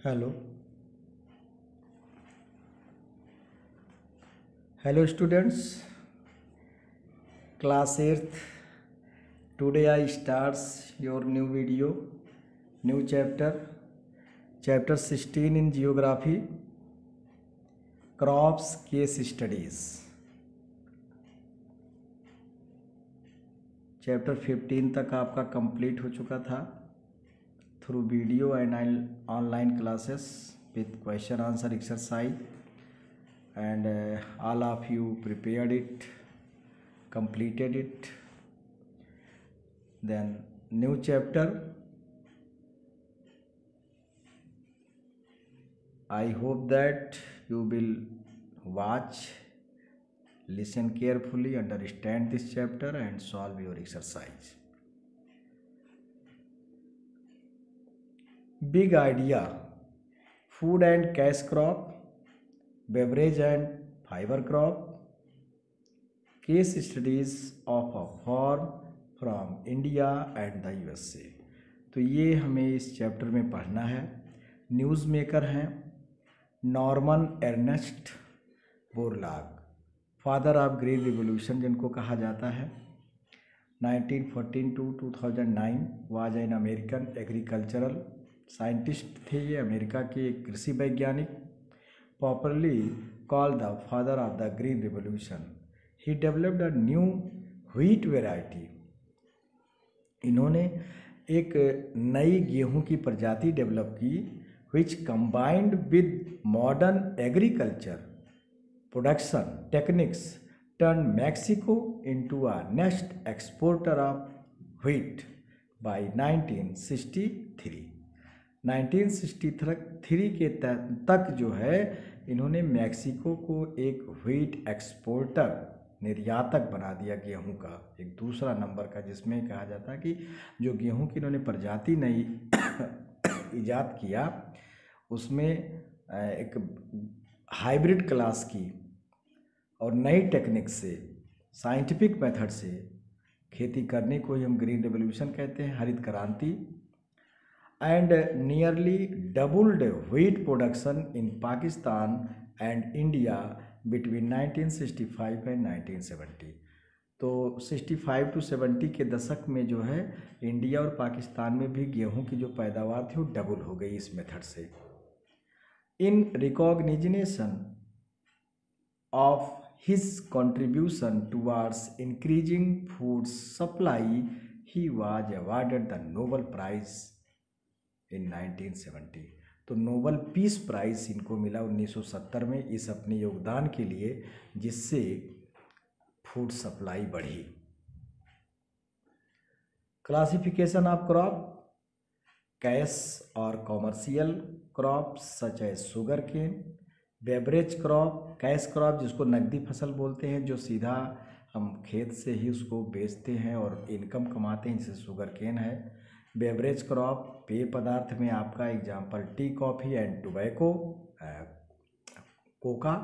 Hello. Hello students. Class 8th. Today I starts your new video, new chapter. Chapter 16 in geography. Crops case studies. Chapter 15 तक आपका complete हो चुका था through video and online classes with question answer exercise, and all of you prepared it, completed it. Then new chapter. I hope that you will watch, listen carefully, understand this chapter and solve your exercise. Big idea: food and cash crop, beverage and fiber crop, case studies of a farm from India and the USA. तो ये हमें इस chapter में पढ़ना है। News maker हैं Norman Ernest Borlaug, father of green revolution जिनको कहा जाता है। 1914 to 2009 was an American agricultural scientist थे। ये अमेरिका के एक कृषि वैज्ञानिक, popularly called the father of the green revolution. He developed a new wheat variety. इन्होंने एक नई गेहूं की प्रजाति डेवलप की which combined with modern agriculture production techniques turn Mexico into a next exporter of wheat bye 1963। 1963 के तक जो है इन्होंने मैक्सिको को एक व्हीट एक्सपोर्टर, निर्यातक बना दिया गेहूं का, एक दूसरा नंबर का, जिसमें कहा जाता है कि जो गेहूं की इन्होंने प्रजाति नई इजाद किया उसमें एक हाइब्रिड क्लास की और नई टेक्निक से, साइंटिफिक मेथड से खेती करने को ही हम ग्रीन रेवोल्यूशन कहते हैं, हरित क्रांति। And nearly doubled wheat production in Pakistan and India between 1965 and 1970। तो 65 to 70 के दशक में जो है इंडिया और पाकिस्तान में भी गेहूं की जो पैदावार थी वो डबल हो गई इस मेथड से। In recognition of his contribution towards increasing food supply, he was awarded the Nobel Prize in 1970। तो नोबल पीस प्राइज इनको मिला 1970 में इस अपने योगदान के लिए, जिससे फूड सप्लाई बढ़ी। क्लासिफिकेशन ऑफ क्रॉप: कैश और commercial crop such as sugar cane, beverage crop, cash crop जिसको नकदी फसल बोलते हैं, जो सीधा हम खेत से ही उसको बेचते हैं और इनकम कमाते हैं, जैसे शुगर केन है। बेवरेज क्रॉप पेय पदार्थ में आपका example tea, coffee and tobacco, coca.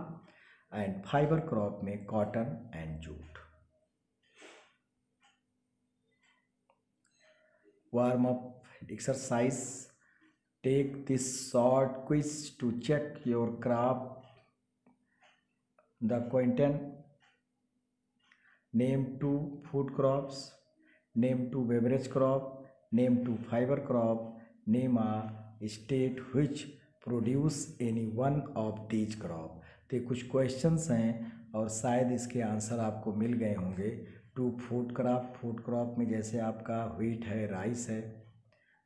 And fibre crop में cotton and jute. Warm up exercise: take this short quiz to check your crop. The content: name 2 food crops, name 2 beverage crop, name 2 fiber crop, name a state which produce any one of these crop। तो कुछ questions हैं और शायद इसके answer आपको मिल गए होंगे। 2 food crop, food crop में जैसे आपका व्हीट है, राइस है,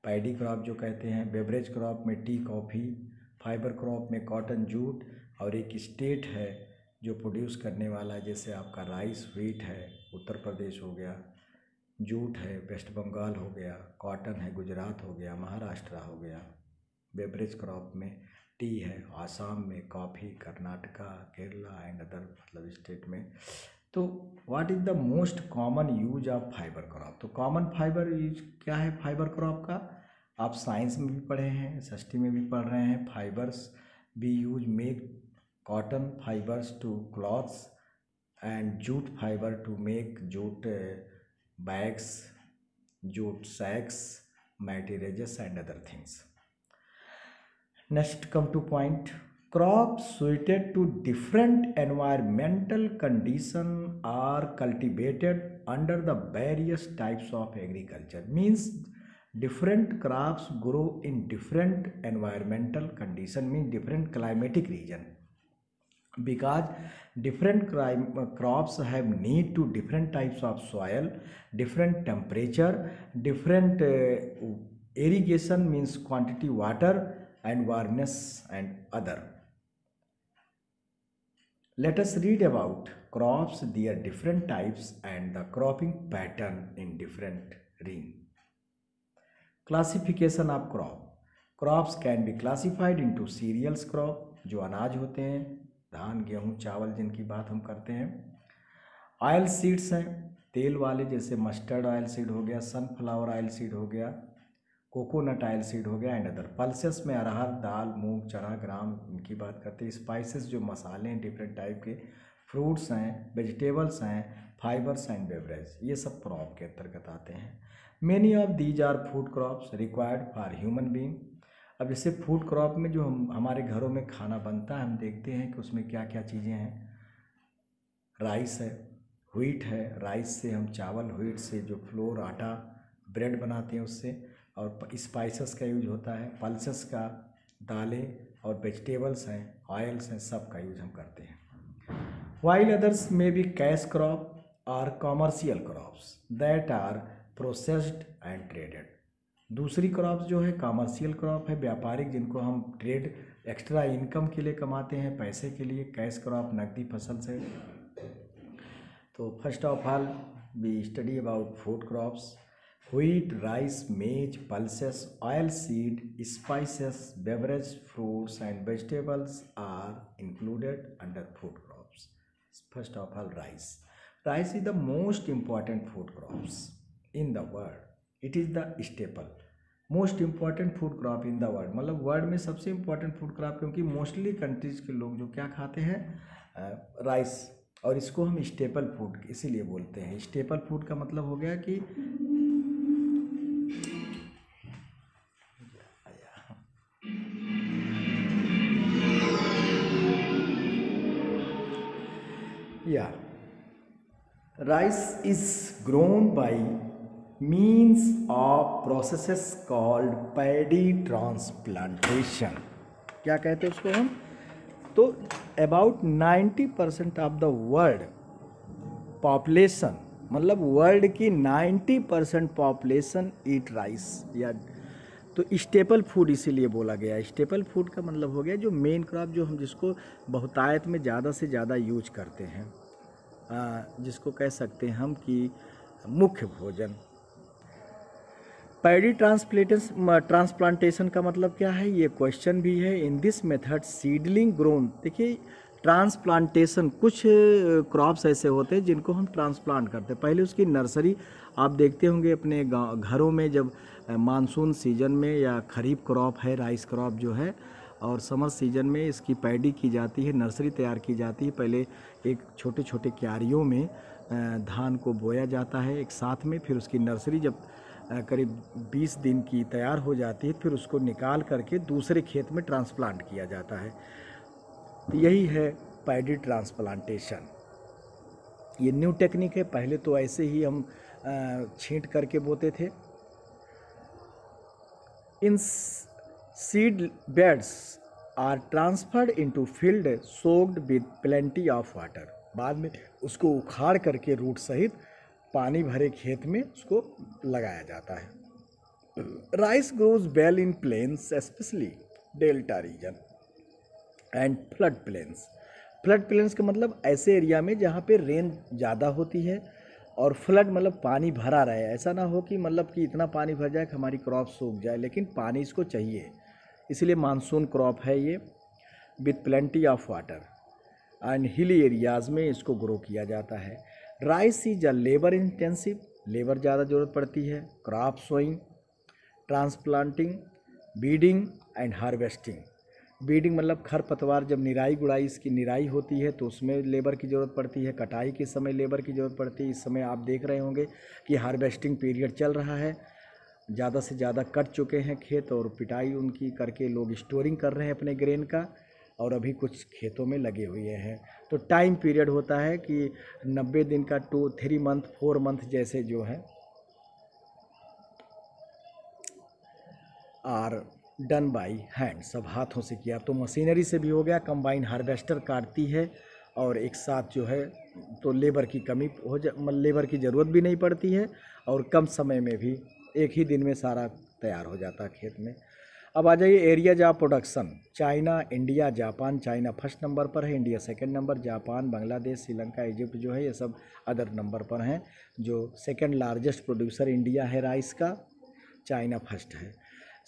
पैडी क्रॉप जो कहते हैं, बेवरेज क्रॉप में टी, कॉफ़ी, फाइबर क्रॉप में कॉटन, जूट, और एक स्टेट है जो प्रोड्यूस करने वाला है, जैसे आपका राइस, व्हीट है, उत्तर प्रदेश हो गया, जूट है, वेस्ट बंगाल हो गया, कॉटन है, गुजरात हो गया, महाराष्ट्र हो गया। बेवरेज क्रॉप में टी है, आसाम में, coffee Karnataka, Kerala and other मतलब स्टेट में। तो what is the most common use of fibre crop? तो कॉमन फाइबर यूज क्या है फाइबर क्रॉप का? आप साइंस में भी पढ़े हैं, एसएसटी में भी पढ़ रहे हैं। Fibres be use make cotton fibres to clothes and jute fibre to make jute bags, jute sacks, materials and other things. Next, come to point. Crops suited to different environmental condition are cultivated under the various types of agriculture. Means different crops grow in different environmental condition, means different climatic region, because different crops have need to different types of soil, different temperature, different irrigation, means quantity water and warmness and other. Let us read about crops, their different types and the cropping pattern in different region. Classification of crop. Crops can be classified into cereals crop, जो अनाज होते हैं, धान गेहूँ चावल जिनकी बात हम करते हैं. ऑयल सीड्स हैं, तेल वाले, जैसे मस्टर्ड ऑयल सीड हो गया, सनफ्लावर ऑयल सीड हो गया, कोकोनट ऑयल सीड हो गया एंड अदर. पल्सेस में अरहर दाल मूंग चना ग्राम इनकी बात करते हैं. स्पाइसेस जो मसाले हैं डिफरेंट टाइप के, फ्रूट्स हैं, वेजिटेबल्स हैं, फाइबर्स एंड बेवरेज, ये सब क्रॉप के अंतर्गत आते हैं. Many of these are food crops required for human being. अब जैसे फूड क्रॉप में जो हमारे घरों में खाना बनता है, हम देखते हैं कि उसमें क्या क्या चीज़ें हैं. राइस है, व्हीट है, राइस से हम चावल, व्हीट से जो फ्लोर आटा ब्रेड बनाते हैं उससे, और स्पाइसेस का यूज होता है, पल्सेस का, दालें और वेजिटेबल्स हैं, ऑयल्स हैं, सब का यूज हम करते हैं. While others may be cash crop और commercial crops that are processed and traded. दूसरी क्रॉप्स जो है कॉमर्शियल क्रॉप है, व्यापारिक, जिनको हम ट्रेड एक्स्ट्रा इनकम के लिए कमाते हैं, पैसे के लिए. कैश क्रॉप नकदी फसल से. तो first of all we study about food crops. Wheat, rice, maize, pulses, oil seed, spices, beverage, fruits and vegetables are included under food crops. First of all, rice. Rice is the most important food crops in the world. It is the staple, most important food crop in the world. मतलब world में सबसे important food crop, क्योंकि mostly countries के लोग जो क्या खाते हैं, राइस, और इसको हम स्टेपल फूड इसीलिए बोलते हैं. स्टेपल फूड का मतलब हो गया कि rice is grown by means of processes called paddy transplantation. क्या कहते हैं उसको हम? तो about 90% of the world population, मतलब वर्ल्ड की 90% पॉपुलेशन ईट राइस. या तो स्टेपल फूड इसीलिए बोला गया. स्टेपल फूड का मतलब हो गया जो मेन क्रॉप, जो हम जिसको बहुतायत में ज़्यादा से ज़्यादा यूज करते हैं, जिसको कह सकते हैं हम कि मुख्य भोजन. पैडी ट्रांसप्लांटेशन का मतलब क्या है, ये क्वेश्चन भी है. In this method seedling grown. देखिए ट्रांसप्लांटेशन, कुछ क्रॉप्स ऐसे होते हैं जिनको हम ट्रांसप्लांट करते हैं. पहले उसकी नर्सरी आप देखते होंगे अपने घरों में, जब मानसून सीजन में या खरीफ क्रॉप है राइस क्रॉप जो है, और समर सीजन में इसकी पैडी की जाती है, नर्सरी तैयार की जाती है. पहले एक छोटे छोटे क्यारियों में धान को बोया जाता है एक साथ में, फिर उसकी नर्सरी जब करीब 20 दिन की तैयार हो जाती है, फिर उसको निकाल करके दूसरे खेत में ट्रांसप्लांट किया जाता है. तो यही है पैडी ट्रांसप्लांटेशन. ये न्यू टेक्निक है. पहले तो ऐसे ही हम छींट करके बोते थे. In seed beds are transferred into field soaked with plenty of water. बाद में उसको उखाड़ करके रूट सहित पानी भरे खेत में उसको लगाया जाता है. Rice grows well in plains, specially delta region and flood plains. Flood plains का मतलब ऐसे एरिया में जहाँ पे रेन ज़्यादा होती है, और फ्लड मतलब पानी भरा रहे. ऐसा ना हो कि मतलब कि इतना पानी भर जाए कि हमारी क्रॉप सूख जाए, लेकिन पानी इसको चाहिए, इसलिए मानसून क्रॉप है ये. With plenty of water and hilly areas में इसको ग्रो किया जाता है. Rice is a labour intensive, labour ज़्यादा ज़रूरत पड़ती है. Crop sowing, transplanting, weeding and harvesting. Weeding मतलब खरपतवार, जब निराई गुड़ाई इसकी निराई होती है तो उसमें लेबर की ज़रूरत पड़ती है. कटाई के समय लेबर की ज़रूरत पड़ती है. इस समय आप देख रहे होंगे कि हार्वेस्टिंग पीरियड चल रहा है, ज़्यादा से ज़्यादा कट चुके हैं खेत और पिटाई उनकी करके लोग स्टोरिंग कर रहे हैं अपने ग्रेन का, और अभी कुछ खेतों में लगे हुए हैं। तो टाइम पीरियड होता है कि 90 दिन का, 2-3 मंथ 4 मंथ जैसे जो है आर डन बाई हैंड, सब हाथों से किया। तो मशीनरी से भी हो गया, कंबाइन हार्वेस्टर काटती है और एक साथ जो है तो लेबर की कमी लेबर की ज़रूरत भी नहीं पड़ती है और कम समय में भी एक ही दिन में सारा तैयार हो जाता है खेत में। अब आ जाइए areas of production. China, India, Japan. China first number पर है, India second number, Japan, Bangladesh, Sri Lanka, Egypt जो है ये सब अदर नंबर पर हैं। जो सेकंड लार्जेस्ट प्रोड्यूसर इंडिया है राइस का, चाइना फर्स्ट है।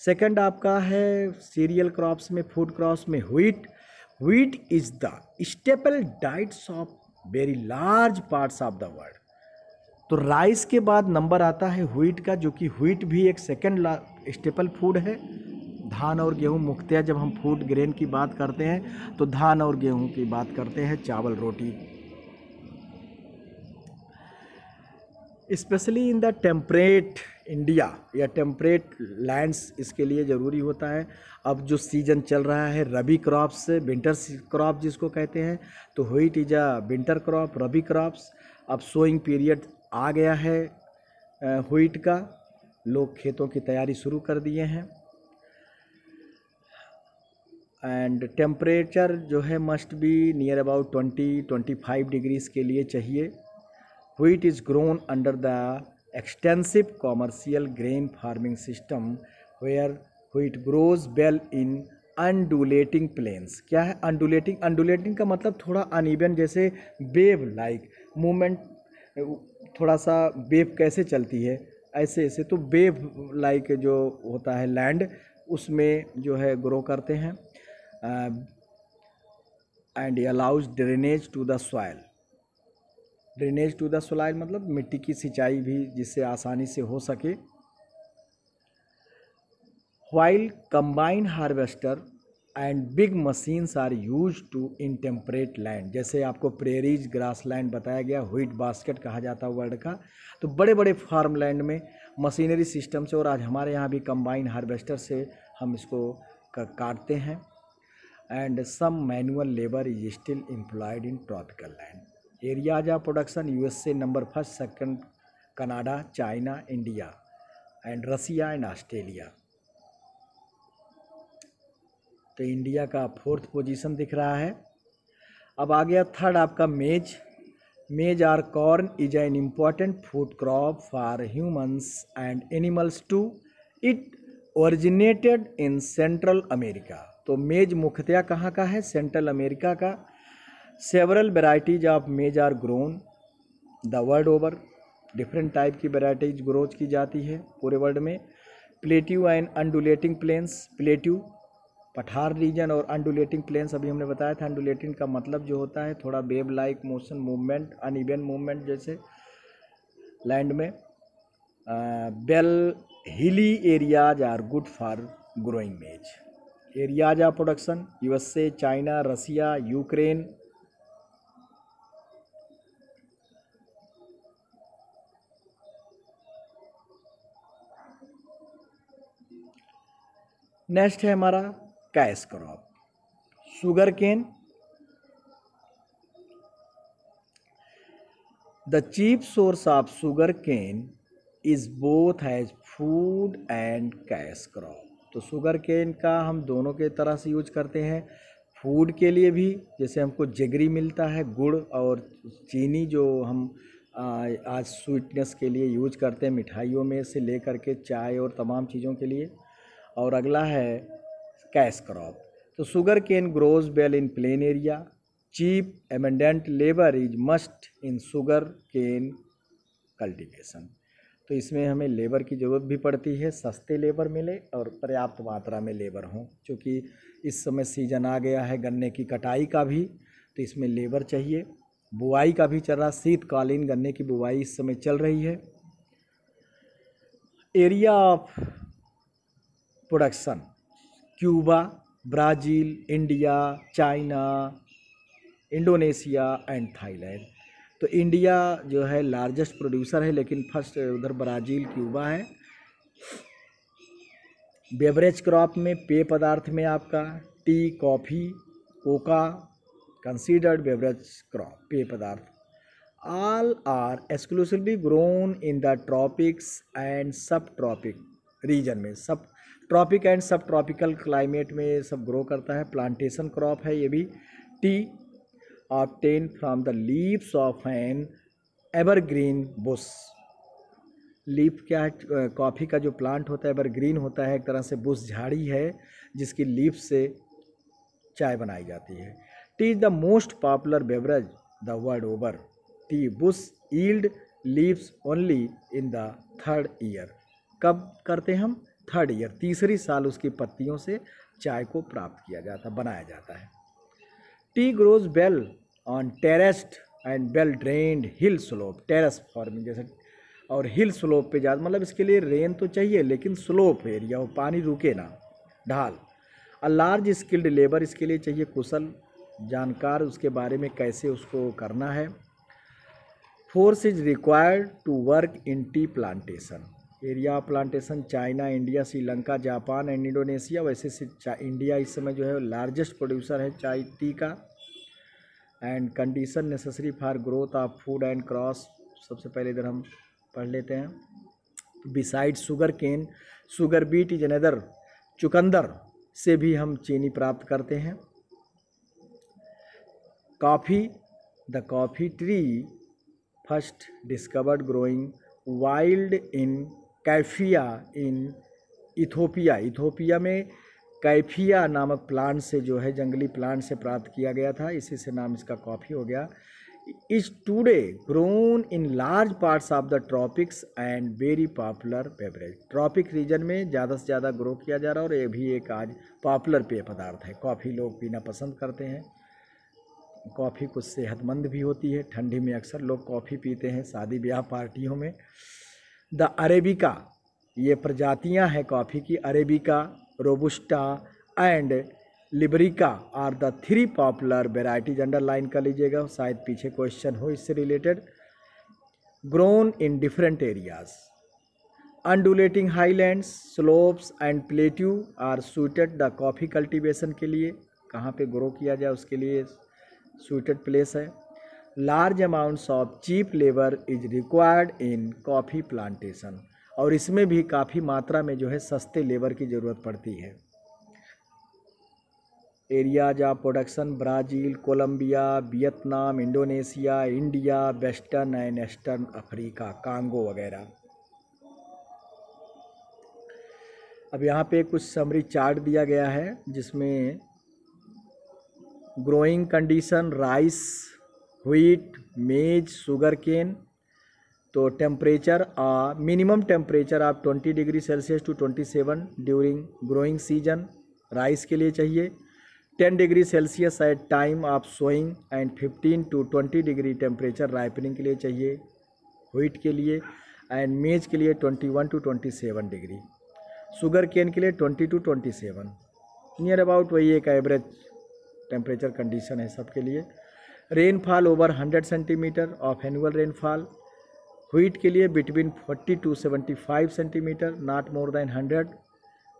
सेकंड आपका है सीरियल क्रॉप्स में, फूड क्रॉप्स में wheat. Wheat is the staple diets of very large parts of the world. तो राइस के बाद नंबर आता है व्हीट का, जो कि व्हीट भी एक सेकंड स्टेपल फूड है। धान और गेहूं मुख्यतः जब हम फूड ग्रेन की बात करते हैं तो धान और गेहूं की बात करते हैं, चावल रोटी। Specially in the temperate India या टेम्परेट लैंड्स इसके लिए ज़रूरी होता है। अब जो सीजन चल रहा है रबी क्रॉप्स, विंटर क्रॉप जिसको कहते हैं, तो wheat is a winter crop, rabi crops. अब सोइंग पीरियड आ गया है व्हीट का, लोग खेतों की तैयारी शुरू कर दिए हैं। एंड टेम्परेचर जो है must be near about 20-25 degrees के लिए चाहिए। Wheat is grown under the extensive commercial grain farming system where wheat grows well in undulating plains। क्या है undulating? undulating का मतलब थोड़ा अनइवन, जैसे वेव लाइक मूवमेंट, थोड़ा सा वेव कैसे चलती है ऐसे ऐसे, तो वेव लाइक जो होता है लैंड उसमें जो है ग्रो करते हैं। And allows drainage to the soil. Drainage to the soil मतलब मिट्टी की सिंचाई भी जिससे आसानी से हो सके। While combine harvester and big machines are use to in temperate land, जैसे आपको प्रेरीज ग्रास लैंड बताया गया, व्हीट बास्केट कहा जाता है वर्ल्ड का। तो बड़े बड़े फार्म लैंड में मशीनरी सिस्टम से, और आज हमारे यहाँ भी कंबाइन हार्वेस्टर से हम इसको काटते हैं। And some manual labour is still employed in tropical land. Areas of production USA number first, second Canada, China, India and Russia and Australia. तो इंडिया का 4th पोजीशन दिख रहा है। अब आ गया थर्ड आपका maize. Maize or corn is an important food crop for humans and animals too. It originated in Central America. तो maize मुख्यतः कहाँ का है? सेंट्रल अमेरिका का। Several varieties of maize are grown the world over. Different type की varieties grows की जाती है पूरे वर्ल्ड में। Plateau and undulating plains. Plateau पठार रीजन और अंडुलेटिंग प्लेन्स अभी हमने बताया था। अंडुलेटिंग का मतलब जो होता है थोड़ा wave like motion, movement, uneven movement जैसे लैंड में। Bell hilly areas are good for growing maize. Areas of production USA, China, Russia, Ukraine. Next है हमारा cash crop, sugar cane. The chief source of sugar cane is both as food and cash crop. तो sugar cane का हम दोनों के तरह से use करते हैं, फूड के लिए भी, जैसे हमको जेगरी मिलता है, गुड़ और चीनी जो हम आज स्वीटनेस के लिए यूज करते हैं मिठाइयों में से लेकर के चाय और तमाम चीज़ों के लिए। और अगला है कैश क्रॉप। तो sugar cane grows well in plain area. Cheap abundant labour is must in sugar cane cultivation. तो इसमें हमें लेबर की ज़रूरत भी पड़ती है, सस्ते लेबर मिले और पर्याप्त मात्रा में लेबर हों, क्योंकि इस समय सीजन आ गया है गन्ने की कटाई का भी, तो इसमें लेबर चाहिए। बुआई का भी चल रहा, शीतकालीन गन्ने की बुआई इस समय चल रही है। Area of production Cuba, Brazil, India, China, Indonesia and Thailand. तो इंडिया जो है लार्जेस्ट प्रोड्यूसर है, लेकिन फर्स्ट उधर ब्राज़ील, क्यूबा है। बेवरेज क्रॉप में पेय पदार्थ में आपका tea, coffee, cocoa considered beverage crop, पेय पदार्थ। All are exclusively grown in the tropics and sub tropic region में, sub tropic and sub tropical climate में सब ग्रो करता है। प्लांटेशन क्रॉप है ये भी। T obtain from the leaves of N evergreen Bush. Leaf क्या है, कॉफ़ी का जो प्लांट होता है एवरग्रीन होता है, एक तरह से बुश झाड़ी है जिसकी लीफ से चाय बनाई जाती है। T is the most popular beverage the world over. T Bush yield leaves only in the third year. कब करते हैं हम? थर्ड ईयर, तीसरी साल उसकी पत्तियों से चाय को प्राप्त किया जाता, बनाया जाता है। T grows well on terraced and well drained hill slope. Terrace farming जैसे, और हिल स्लोप पे ज़्यादा, मतलब इसके लिए रेन तो चाहिए लेकिन स्लोप एरिया हो, पानी रुके ना, ढाल। अ लार्ज स्किल्ड लेबर, इसके लिए चाहिए कुशल जानकार उसके बारे में कैसे उसको करना है। Force is required to work in tea plantation. Area of plantation China, India, Sri Lanka, Japan and Indonesia. वैसे से इंडिया इस समय जो है लार्जेस्ट प्रोड्यूसर है चाय टी का। And condition necessary for growth of food and crops. सबसे पहले इधर हम पढ़ लेते हैं। Beside sugar cane, sugar beet is another. चुकंदर से भी हम चीनी प्राप्त करते हैं। Coffee, the coffee tree first discovered growing wild in Kaffa in Ethiopia. Ethiopia में कैफिया नामक प्लांट से जो है, जंगली प्लांट से प्राप्त किया गया था, इसी से नाम इसका कॉफ़ी हो गया। Is today grown in large parts of the tropics and very popular beverage. Tropic region में ज़्यादा से ज़्यादा ग्रो किया जा रहा है और ये भी एक आज पॉपुलर पेय पदार्थ है। कॉफ़ी लोग पीना पसंद करते हैं। कॉफ़ी कुछ सेहतमंद भी होती है, ठंडी में अक्सर लोग कॉफ़ी पीते हैं शादी ब्याह पार्टियों में। द अरेबिका, ये प्रजातियां हैं कॉफ़ी की। Arabica, robusta and liberica are the three popular varieties. Underline कर लीजिएगा, शायद पीछे क्वेश्चन हो इससे related. Grown in different areas. Undulating highlands, slopes and plateau are suited the coffee cultivation के लिए। कहाँ पे ग्रो किया जाए उसके लिए सूटेड प्लेस है। Large amounts of cheap labour is required in coffee plantation. और इसमें भी काफ़ी मात्रा में जो है सस्ते लेबर की ज़रूरत पड़ती है। Areas of production Brazil, Colombia, Vietnam, Indonesia, India, western and eastern Africa, Congo वगैरह। अब यहाँ पे कुछ समरी चार्ट दिया गया है जिसमें growing condition rice, wheat, maize, sugar cane. तो टेम्परेचर, मिनिमम टेम्परेचर आप 20 degree Celsius to 27 during growing season rice के लिए चाहिए। 10 degree Celsius at time of sowing and 15 to 20 degree temperature ripening के लिए चाहिए व्हीट के लिए। एंड मेज के लिए 21 टू 27 डिग्री। शुगर केन के लिए 20 टू 27, नियर अबाउट वही एक एवरेज टेम्परेचर कंडीशन है सबके लिए। Rainfall over 100 centimetre of annual rainfall. Wheat के लिए between 40 to 75 centimetre, not more than 100।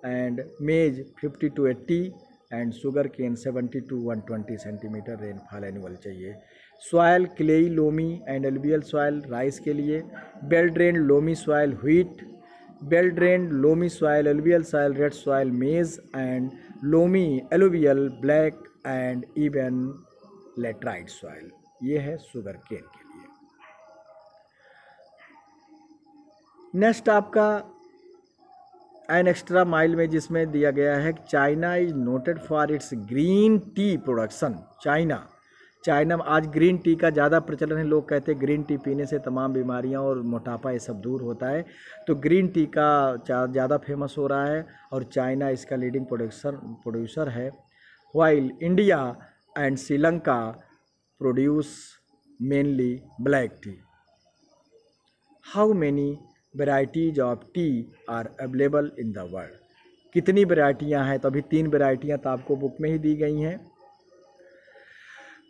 And maize 50 to 80 and sugar cane 70 to 120 centimetre rainfall annual चाहिए। Soil clayey, loamy and alluvial soil rice के लिए। Well drained loamy soil wheat, well drained loamy soil alluvial soil red soil maize and loamy alluvial black and even laterite soil. ये है sugar cane के लिए। Next आपका an extra mile में जिसमें दिया गया है China is noted for its green tea production. China में आज ग्रीन टी का ज़्यादा प्रचलन है। लोग कहते हैं ग्रीन टी पीने से तमाम बीमारियां और मोटापा ये सब दूर होता है। तो ग्रीन टी का ज़्यादा फेमस हो रहा है और चाइना इसका लीडिंग प्रोड्यूसर है। While India and Sri Lanka produce mainly black T. How many varieties of T R available in the world. कितनी वेराइटियाँ हैं? तो अभी 3 वेराइटियाँ तो आपको बुक में ही दी गई हैं।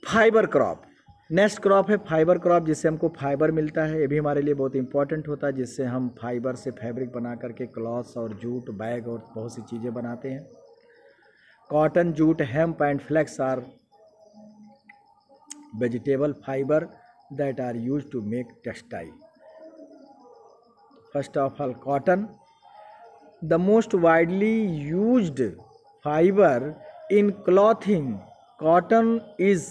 फाइबर क्रॉप, नेक्स्ट क्रॉप है फाइबर क्रॉप, जिससे हमको फाइबर मिलता है। ये भी हमारे लिए बहुत इंपॉर्टेंट होता है, जिससे हम फाइबर से फैब्रिक बना करके क्लॉथ्स और जूट, बैग और बहुत सी चीज़ें बनाते हैं। Cotton, jute, hemp and flax are vegetable fiber that are used to make textile. First of all, cotton, the most widely used fiber in clothing. Cotton is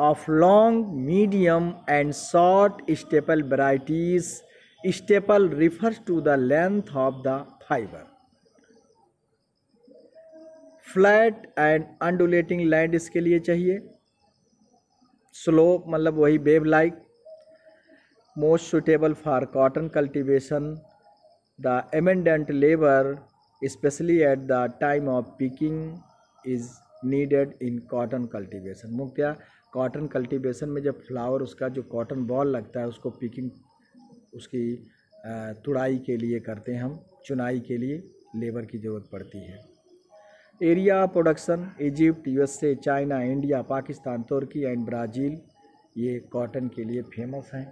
of long, medium and short staple varieties. Staple refers to the length of the fiber. Flat and undulating land इसके लिए चाहिए। Slope मतलब वही wave like. Most suitable for cotton cultivation. The abundant labour specially at the time of picking is needed in cotton cultivation. मुख्यतः cotton cultivation में जब flower उसका जो कॉटन बॉल लगता है उसको पिकिंग उसकी तुड़ाई के लिए करते हैं हम, चुनाई के लिए लेबर की ज़रूरत पड़ती है। Area production, Egypt, USA, China, India, Pakistan, Turkey and Brazil ये कॉटन के लिए फेमस हैं।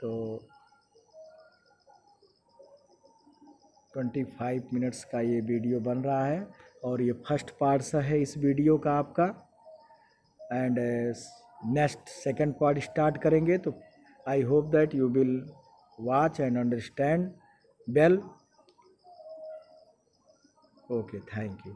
तो 25 मिनट्स का ये वीडियो बन रहा है और ये फर्स्ट पार्ट है इस वीडियो का आपका। And next second part start करेंगे, तो I hope that you will watch and understand well. Okay, thank you.